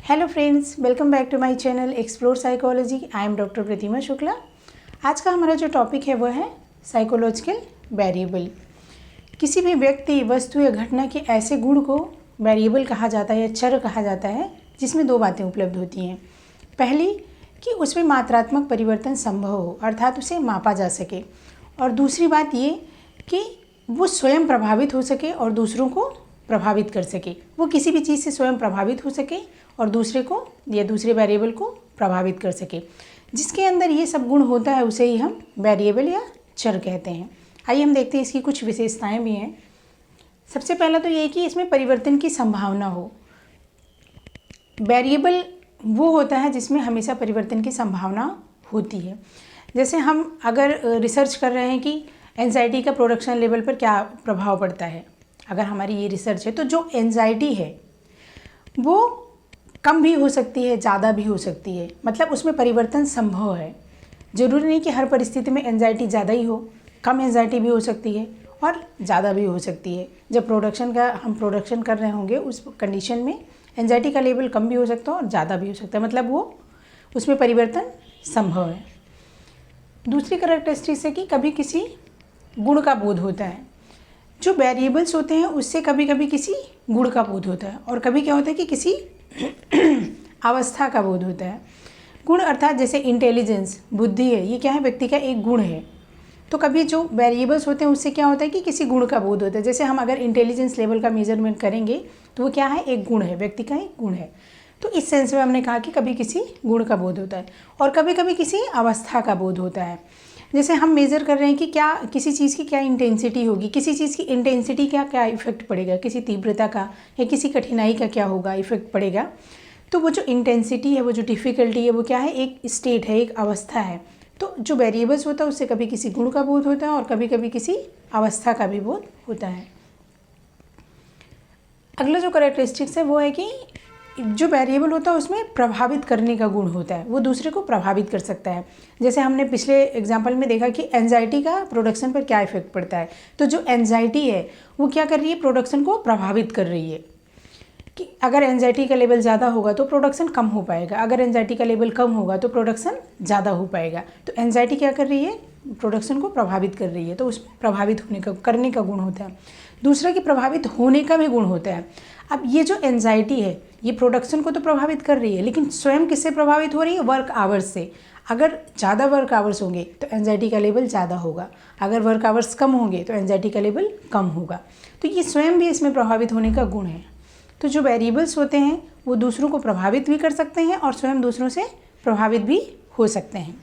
Hello friends, welcome back to my channel explore psychology. I am doctor Pratima Shukla. आज का हमारा जो टॉपिक है वो है साइकोलॉजिकल वेरिएबल। किसी भी व्यक्ति, वस्तु या घटना के ऐसे गुण को वेरिएबल कहा जाता है या चर कहा जाता है जिसमें दो बातें उपलब्ध होती हैं। पहली कि उसमें मात्रात्मक परिवर्तन संभव हो, अर्थात उसे मापा जा सके, और दूसरी बात ये कि वो स्वयं प्रभावित हो सके और दूसरों को प्रभावित कर सके। वो किसी भी चीज़ से स्वयं प्रभावित हो सके और दूसरे को या दूसरे वेरिएबल को प्रभावित कर सके। जिसके अंदर ये सब गुण होता है उसे ही हम वेरिएबल या चर कहते हैं। आइए हम देखते हैं इसकी कुछ विशेषताएं भी हैं। सबसे पहला तो ये कि इसमें परिवर्तन की संभावना हो। वेरिएबल वो होता है जिसमें हमेशा परिवर्तन की संभावना होती है। जैसे हम अगर रिसर्च कर रहे हैं कि एंजाइटी का प्रोडक्शन लेवल पर क्या प्रभाव पड़ता है, अगर हमारी ये रिसर्च है तो जो एंजाइटी है वो कम भी हो सकती है, ज़्यादा भी हो सकती है, मतलब उसमें परिवर्तन संभव है। ज़रूरी नहीं कि हर परिस्थिति में एंजाइटी ज़्यादा ही हो, कम एंजाइटी भी हो सकती है और ज़्यादा भी हो सकती है। जब हम प्रोडक्शन कर रहे होंगे उस कंडीशन में एंजाइटी का लेवल कम भी हो सकता है और ज़्यादा भी हो सकता है, मतलब वो उसमें परिवर्तन संभव है। दूसरी कैरेक्टरिस्टिक्स है कि कभी किसी गुण का बोध होता है। जो वेरिएबल्स होते हैं उससे कभी कभी किसी गुण का बोध होता है और कभी क्या होता है कि किसी अवस्था का बोध होता है। गुण अर्थात जैसे इंटेलिजेंस, बुद्धि है, ये क्या है, व्यक्ति का एक गुण है। तो कभी जो वेरिएबल्स होते हैं उससे क्या होता है कि किसी गुण का बोध होता है। जैसे हम अगर इंटेलिजेंस लेवल का मेजरमेंट करेंगे तो वो क्या है, एक गुण है, व्यक्ति का एक गुण है। तो इस सेंस में हमने कहा कि कभी किसी गुण का बोध होता है और कभी कभी किसी अवस्था का बोध होता है। जैसे हम मेज़र कर रहे हैं कि क्या किसी चीज़ की क्या इंटेंसिटी होगी, किसी चीज़ की इंटेंसिटी क्या इफ़ेक्ट पड़ेगा, किसी तीव्रता का या किसी कठिनाई का क्या होगा, इफ़ेक्ट पड़ेगा। तो वो जो इंटेंसिटी है, वो जो डिफ़िकल्टी है, वो क्या है, एक स्टेट है, एक अवस्था है। तो जो वेरिएबल्स होता है उससे कभी किसी गुण का बोध होता है और कभी कभी किसी अवस्था का भी बोध होता है। अगला जो कैरेक्टरिस्टिक्स है वो है कि जो वेरिएबल होता है उसमें प्रभावित करने का गुण होता है, वो दूसरे को प्रभावित कर सकता है। जैसे हमने पिछले एग्जांपल में देखा कि एंजाइटी का प्रोडक्शन पर क्या इफेक्ट पड़ता है। तो जो एंजाइटी है वो क्या कर रही है, प्रोडक्शन को प्रभावित कर रही है। कि अगर एंजाइटी का लेवल ज़्यादा होगा तो प्रोडक्शन कम हो पाएगा, अगर एंजाइटी का लेवल कम होगा तो प्रोडक्शन ज़्यादा हो पाएगा। तो एंजाइटी क्या कर रही है, प्रोडक्शन को प्रभावित कर रही है, तो उसमें प्रभावित होने का, करने का गुण होता है। दूसरा कि प्रभावित होने का भी गुण होता है। अब ये जो एंजाइटी है ये प्रोडक्शन को तो प्रभावित कर रही है, लेकिन स्वयं किससे प्रभावित हो रही है, वर्क आवर्स से। अगर ज़्यादा वर्क आवर्स होंगे तो एंजाइटी का लेवल ज़्यादा होगा, अगर वर्क आवर्स कम होंगे तो एंजाइटी का लेवल कम होगा। तो ये स्वयं भी इसमें प्रभावित होने का गुण है। तो जो वेरिएबल्स होते हैं वो दूसरों को प्रभावित भी कर सकते हैं और स्वयं दूसरों से प्रभावित भी हो सकते हैं।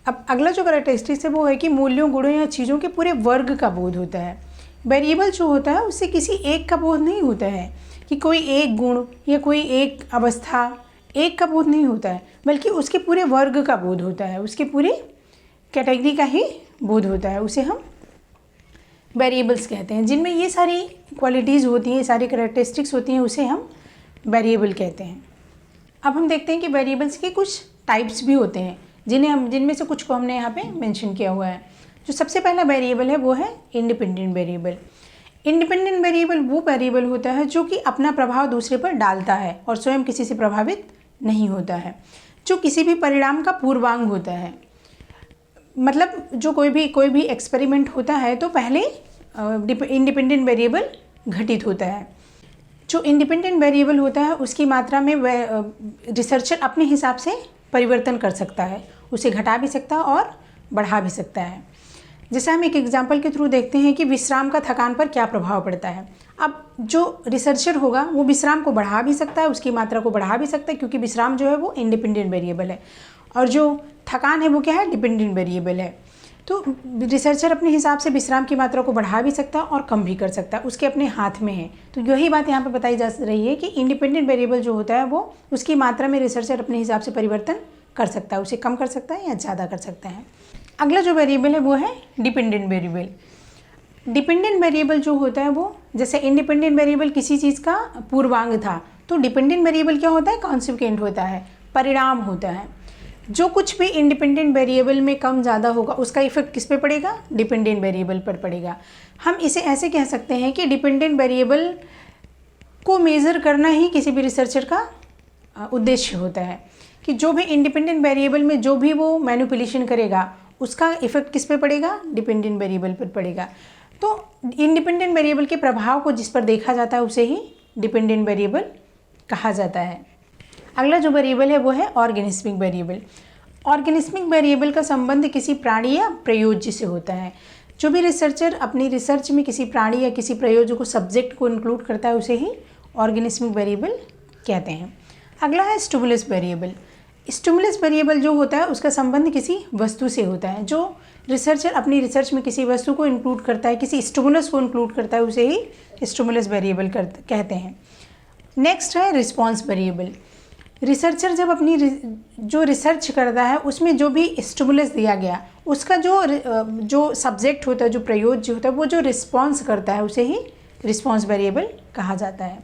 अब अगला जो कैरेक्टरिस्टिक्स है वो है कि मूल्यों, गुणों या चीज़ों के पूरे वर्ग का बोध होता है। वेरिएबल जो होता है उससे किसी एक का बोध नहीं होता है कि कोई एक गुण या कोई एक अवस्था, एक का बोध नहीं होता है, बल्कि उसके पूरे वर्ग का बोध होता है, उसके पूरे कैटेगरी का ही बोध होता है। उसे हम वेरिएबल्स कहते हैं। जिनमें ये सारी क्वालिटीज़ होती हैं, सारी कैरेक्टरिस्टिक्स होती हैं, उसे हम वेरिएबल कहते हैं। अब हम देखते हैं कि वेरिएबल्स के कुछ टाइप्स भी होते हैं जिनमें से कुछ को हमने यहाँ पे मेंशन किया हुआ है। जो सबसे पहला वेरिएबल है वो है इंडिपेंडेंट वेरिएबल। इंडिपेंडेंट वेरिएबल वो वेरिएबल होता है जो कि अपना प्रभाव दूसरे पर डालता है और स्वयं किसी से प्रभावित नहीं होता है। जो किसी भी परिणाम का पूर्वांग होता है, मतलब जो कोई भी एक्सपेरिमेंट होता है तो पहले इंडिपेंडेंट वेरिएबल घटित होता है। जो इंडिपेंडेंट वेरिएबल होता है उसकी मात्रा में रिसर्चर अपने हिसाब से परिवर्तन कर सकता है, उसे घटा भी सकता है और बढ़ा भी सकता है। जैसे हम एक एग्जांपल के थ्रू देखते हैं कि विश्राम का थकान पर क्या प्रभाव पड़ता है। अब जो रिसर्चर होगा वो विश्राम को बढ़ा भी सकता है, उसकी मात्रा को बढ़ा भी सकता है, क्योंकि विश्राम जो है वो इंडिपेंडेंट वेरिएबल है और जो थकान है वो क्या है, डिपेंडेंट वेरिएबल है। तो रिसर्चर अपने हिसाब से विश्राम की मात्रा को बढ़ा भी सकता है और कम भी कर सकता है, उसके अपने हाथ में है। तो यही बात यहाँ पे बताई जा रही है कि इंडिपेंडेंट वेरिएबल जो होता है वो उसकी मात्रा में रिसर्चर अपने हिसाब से परिवर्तन कर सकता है, उसे कम कर सकता है या ज़्यादा कर सकता है। अगला जो वेरिएबल है वो है डिपेंडेंट वेरिएबल। डिपेंडेंट वेरिएबल जो होता है वो, जैसे इंडिपेंडेंट वेरिएबल किसी चीज़ का पूर्वांग था, तो डिपेंडेंट वेरिएबल क्या होता है, कॉन्सिक्वेंट होता है, परिणाम होता है। जो कुछ भी इंडिपेंडेंट वेरिएबल में कम ज़्यादा होगा उसका इफेक्ट किस पे पड़ेगा, डिपेंडेंट वेरिएबल पर पड़ेगा। हम इसे ऐसे कह सकते हैं कि डिपेंडेंट वेरिएबल को मेज़र करना ही किसी भी रिसर्चर का उद्देश्य होता है कि जो भी इंडिपेंडेंट वेरिएबल में जो भी वो मैनिपुलेशन करेगा उसका इफेक्ट किस पे पड़ेगा, डिपेंडेंट वेरिएबल पर पड़ेगा। तो इंडिपेंडेंट वेरिएबल के प्रभाव को जिस पर देखा जाता है उसे ही डिपेंडेंट वेरिएबल कहा जाता है। अगला जो वेरिएबल है वो है ऑर्गेनिस्मिक वेरिएबल। ऑर्गेनिस्मिक वेरिएबल का संबंध किसी प्राणी या प्रयोज्य से होता है। जो भी रिसर्चर अपनी रिसर्च में किसी प्राणी या किसी प्रयोज्य को सब्जेक्ट को इंक्लूड करता है उसे ही ऑर्गेनिस्मिक वेरिएबल कहते हैं। अगला है स्टिमुलस वेरिएबल। स्टिमुलस वेरिएबल जो होता है उसका संबंध किसी वस्तु से होता है। जो रिसर्चर अपनी रिसर्च में किसी वस्तु को इंक्लूड करता है, किसी स्टिमुलस को इंक्लूड करता है, उसे ही स्टिमुलस वेरिएबल कहते हैं। नेक्स्ट है रिस्पॉन्स वेरिएबल। रिसर्चर जब अपनी जो रिसर्च करता है उसमें जो भी स्टिमुलस दिया गया उसका जो सब्जेक्ट होता है, जो प्रयोज्य होता है, वो जो रिस्पॉन्स करता है उसे ही रिस्पॉन्स वेरिएबल कहा जाता है।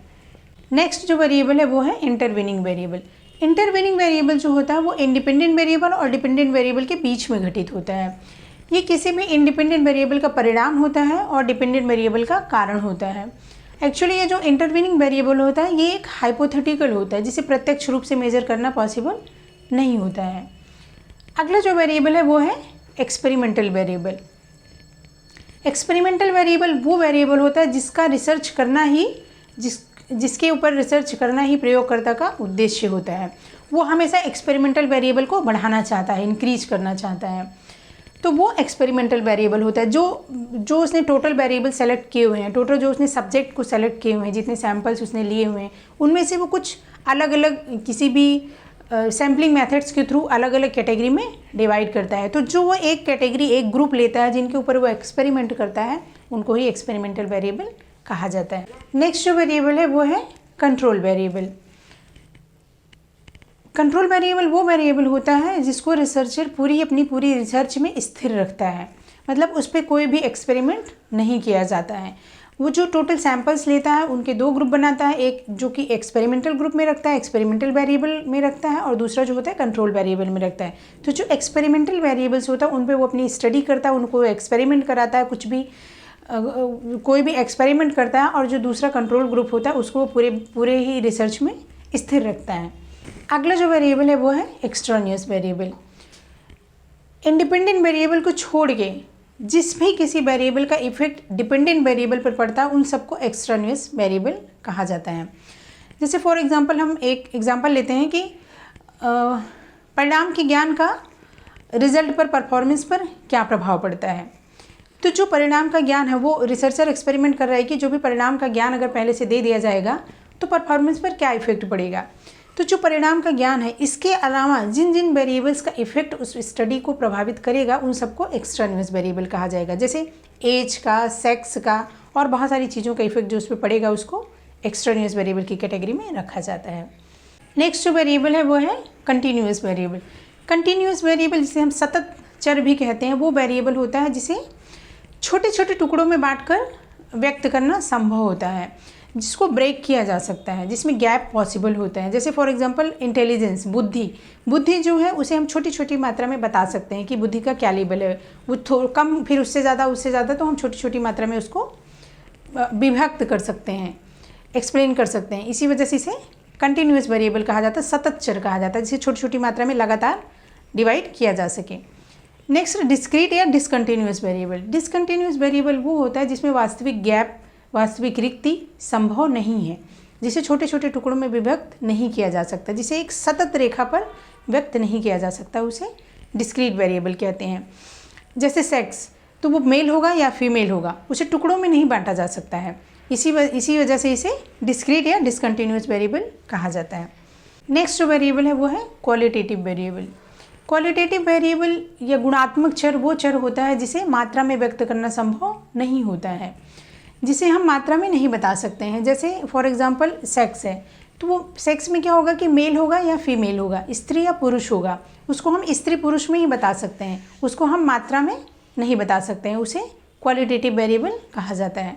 नेक्स्ट जो वेरिएबल है वो है इंटरवेनिंग वेरिएबल। इंटरवेनिंग वेरिएबल जो होता है वो इंडिपेंडेंट वेरिएबल और डिपेंडेंट वेरिएबल के बीच में घटित होता है। ये किसी भी इंडिपेंडेंट वेरिएबल का परिणाम होता है और डिपेंडेंट वेरिएबल का कारण होता है। एक्चुअली ये जो इंटरवेनिंग वेरिएबल होता है ये एक हाइपोथेटिकल होता है जिसे प्रत्यक्ष रूप से मेजर करना पॉसिबल नहीं होता है। अगला जो वेरिएबल है वो है एक्सपेरिमेंटल वेरिएबल। एक्सपेरिमेंटल वेरिएबल वो वेरिएबल होता है जिसका रिसर्च करना ही जिसके ऊपर रिसर्च करना ही प्रयोगकर्ता का उद्देश्य होता है। वो हमेशा एक्सपेरिमेंटल वेरिएबल को बढ़ाना चाहता है, इंक्रीज करना चाहता है, तो वो एक्सपेरिमेंटल वेरिएबल होता है। जो उसने टोटल वेरिएबल सेलेक्ट किए हुए हैं, टोटल जो उसने सब्जेक्ट को सेलेक्ट किए हुए हैं, जितने सैम्पल्स उसने लिए हुए हैं, उनमें से वो कुछ अलग अलग किसी भी सैम्पलिंग मेथड्स के थ्रू अलग अलग कैटेगरी में डिवाइड करता है। तो जो वो एक कैटेगरी, एक ग्रुप लेता है जिनके ऊपर वो एक्सपेरिमेंट करता है, उनको ही एक्सपेरिमेंटल वेरिएबल कहा जाता है। नेक्स्ट जो वेरिएबल है वो है कंट्रोल वेरिएबल। कंट्रोल वेरिएबल वो वेरिएबल होता है जिसको रिसर्चर अपनी पूरी रिसर्च में स्थिर रखता है, मतलब उस पर कोई भी एक्सपेरिमेंट नहीं किया जाता है। वो जो टोटल सैंपल्स लेता है उनके दो ग्रुप बनाता है, एक जो कि एक्सपेरिमेंटल ग्रुप में रखता है, एक्सपेरिमेंटल वेरिएबल में रखता है, और दूसरा जो होता है कंट्रोल वेरिएबल में रखता है। तो जो एक्सपेरिमेंटल वेरिएबल्स होता है उन पर वो अपनी स्टडी करता है, उनको एक्सपेरिमेंट कराता है, कोई भी एक्सपेरिमेंट करता है, और जो दूसरा कंट्रोल ग्रुप होता है उसको पूरे ही रिसर्च में स्थिर रखता है। अगला जो वेरिएबल है वो है एक्सट्रानियस वेरिएबल। इंडिपेंडेंट वेरिएबल को छोड़ के जिस भी किसी वेरिएबल का इफेक्ट डिपेंडेंट वेरिएबल पर पड़ता है उन सबको एक्सट्रानियस वेरिएबल कहा जाता है। जैसे फॉर एग्जांपल हम एक एग्जांपल लेते हैं कि परिणाम के ज्ञान का रिजल्ट पर, परफॉर्मेंस पर क्या प्रभाव पड़ता है। तो जो परिणाम का ज्ञान है वो रिसर्चर एक्सपेरिमेंट कर रहा है कि जो भी परिणाम का ज्ञान अगर पहले से दे दिया जाएगा तो परफॉर्मेंस पर क्या इफेक्ट पड़ेगा। तो जो परिणाम का ज्ञान है इसके अलावा जिन जिन वेरिएबल्स का इफेक्ट उस स्टडी को प्रभावित करेगा उन सबको एक्सट्रानियस वेरिएबल कहा जाएगा। जैसे एज का, सेक्स का और बहुत सारी चीज़ों का इफेक्ट जो उस पर पड़ेगा उसको एक्सट्रानियस वेरिएबल की कैटेगरी में रखा जाता है। नेक्स्ट जो वेरिएबल है वो है कंटिन्यूअस वेरिएबल। कंटिन्यूअस वेरिएबल जिसे हम सतत चर भी कहते हैं वो वेरिएबल होता है जिसे छोटे छोटे टुकड़ों में बांटकर व्यक्त करना संभव होता है, जिसको ब्रेक किया जा सकता है, जिसमें गैप पॉसिबल होता है। जैसे फॉर एग्जांपल इंटेलिजेंस, बुद्धि जो है उसे हम छोटी छोटी मात्रा में बता सकते हैं कि बुद्धि का क्या लेवल है, वो कम, फिर उससे ज़्यादा, तो हम छोटी छोटी मात्रा में उसको विभक्त कर सकते हैं, एक्सप्लेन कर सकते हैं। इसी वजह से इसे कंटिन्यूअस वेरिएबल कहा जाता है, सतत चर कहा जाता है, जिसे छोटी छोटी मात्रा में लगातार डिवाइड किया जा सके। नेक्स्ट डिस्क्रीट या डिसकंटिन्यूअस वेरिएबल। डिसकंटिन्यूअस वेरिएबल वो होता है जिसमें वास्तविक गैप, वास्तविक रिक्ति संभव नहीं है, जिसे छोटे छोटे टुकड़ों में विभक्त नहीं किया जा सकता, जिसे एक सतत रेखा पर व्यक्त नहीं किया जा सकता, उसे डिस्क्रीट वेरिएबल कहते हैं। जैसे सेक्स, तो वो मेल होगा या फीमेल होगा, उसे टुकड़ों में नहीं बांटा जा सकता है, इसी वजह से इसे डिस्क्रीट या डिसकंटिन्यूअस वेरिएबल कहा जाता है। नेक्स्ट जो वेरिएबल है वो है क्वालिटेटिव वेरिएबल। क्वालिटेटिव वेरिएबल या गुणात्मक चर वो चर होता है जिसे मात्रा में व्यक्त करना संभव नहीं होता है, जिसे हम मात्रा में नहीं बता सकते हैं। जैसे फॉर एग्जांपल सेक्स है, तो वो सेक्स में क्या होगा कि मेल होगा या फीमेल होगा, स्त्री या पुरुष होगा, उसको हम स्त्री पुरुष में ही बता सकते हैं, उसको हम मात्रा में नहीं बता सकते हैं, उसे क्वालिटेटिव वेरिएबल कहा जाता है।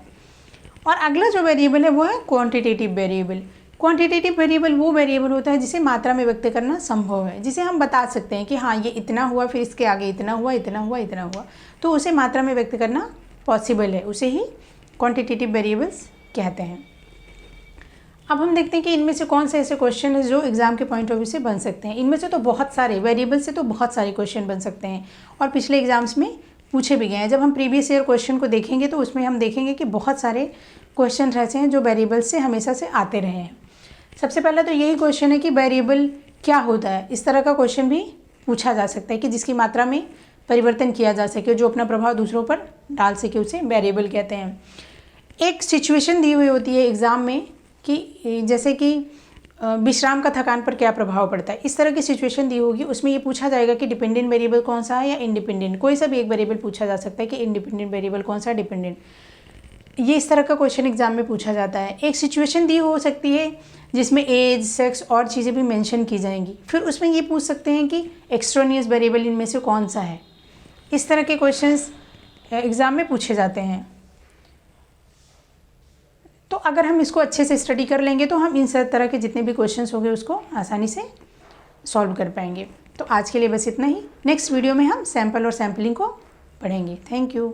और अगला जो वेरिएबल है वो है क्वांटिटेटिव वेरिएबल। क्वांटिटेटिव वेरिएबल वो वेरिएबल होता है जिसे मात्रा में व्यक्त करना संभव है, जिसे हम बता सकते हैं कि हाँ ये इतना हुआ, फिर इसके आगे इतना हुआ, इतना हुआ, इतना हुआ, तो उसे मात्रा में व्यक्त करना पॉसिबल है, उसे ही क्वांटिटेटिव वेरिएबल्स कहते हैं। अब हम देखते हैं कि इनमें से कौन से ऐसे क्वेश्चन है जो एग्जाम के पॉइंट ऑफ व्यू से बन सकते हैं। इनमें से तो बहुत सारे वेरिएबल से तो बहुत सारे क्वेश्चन बन सकते हैं और पिछले एग्जाम्स में पूछे भी गए हैं। जब हम प्रीवियस ईयर क्वेश्चन को देखेंगे तो उसमें हम देखेंगे कि बहुत सारे क्वेश्चन ऐसे हैं जो वेरिएबल से हमेशा से आते रहे हैं। सबसे पहला तो यही क्वेश्चन है कि वेरिएबल क्या होता है। इस तरह का क्वेश्चन भी पूछा जा सकता है कि जिसकी मात्रा में परिवर्तन किया जा सके, जो अपना प्रभाव दूसरों पर डाल सके, उसे वेरिएबल कहते हैं। एक सिचुएशन दी हुई होती है एग्ज़ाम में कि जैसे कि विश्राम का थकान पर क्या प्रभाव पड़ता है, इस तरह की सिचुएशन दी होगी। उसमें ये पूछा जाएगा कि डिपेंडेंट वेरिएबल कौन सा है या इंडिपेंडेंट। कोई सा भी एक वेरिएबल पूछा जा सकता है कि इंडिपेंडेंट वेरिएबल कौन सा है, डिपेंडेंट। ये इस तरह का क्वेश्चन एग्जाम में पूछा जाता है। एक सिचुएशन दी हो सकती है जिसमें एज, सेक्स और चीज़ें भी मेंशन की जाएंगी। फिर उसमें ये पूछ सकते हैं कि एक्सट्रानियस वेरिएबल इनमें से कौन सा है। इस तरह के क्वेश्चंस एग्ज़ाम में पूछे जाते हैं। तो अगर हम इसको अच्छे से स्टडी कर लेंगे तो हम इन सब तरह के जितने भी क्वेश्चंस होंगे उसको आसानी से सॉल्व कर पाएंगे। तो आज के लिए बस इतना ही। नेक्स्ट वीडियो में हम सैम्पल और सैम्पलिंग को पढ़ेंगे। Thank you.